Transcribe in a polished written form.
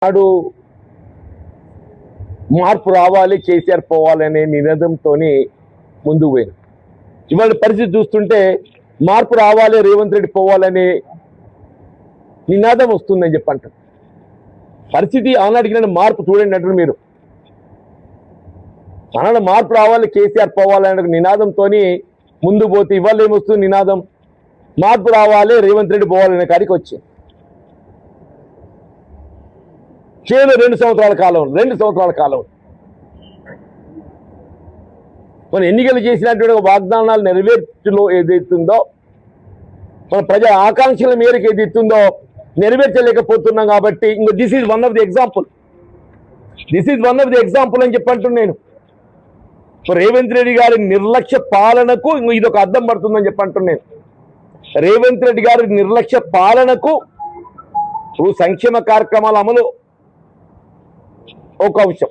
నాడు మార్పు రావాలి, కేసీఆర్ పోవాలనే నినాదంతో ముందుకు పోయింది. ఇవాళ పరిస్థితి చూస్తుంటే మార్పు రావాలి, రేవంత్ రెడ్డి పోవాలనే నినాదం వస్తుందని చెప్పంటారు. పరిస్థితి ఆనాటికి మార్పు చూడండి అంటారు మీరు. ఆనాడు మార్పు రావాలి, కేసీఆర్ పోవాలనే నినాదంతో ముందు పోతే ఇవాళ ఏమొస్తుంది నినాదం? మార్పు రావాలి, రేవంత్ రెడ్డి పోవాలనే కాడికి వచ్చింది. కేవలం 2 సంవత్సరాల కాలం మన ఎన్నికలు చేసినటువంటి వాగ్దానాలు నెరవేర్చులో ఏదైతుందో, మన ప్రజా ఆకాంక్షల మేరకు ఏదైతుందో నెరవేర్చలేకపోతున్నాం. కాబట్టి ఇంకో this is one of the example అని చెప్పంటున్నాను నేను. రేవంత్ రెడ్డి గారి నిర్లక్ష్య పాలనకు ఇదొక అద్దం పడుతుందని చెప్పంటున్నాను. రేవంత్ రెడ్డి గారి నిర్లక్ష్య పాలనకు సంక్షేమ కార్యక్రమాల అమలు ఒక అంశం.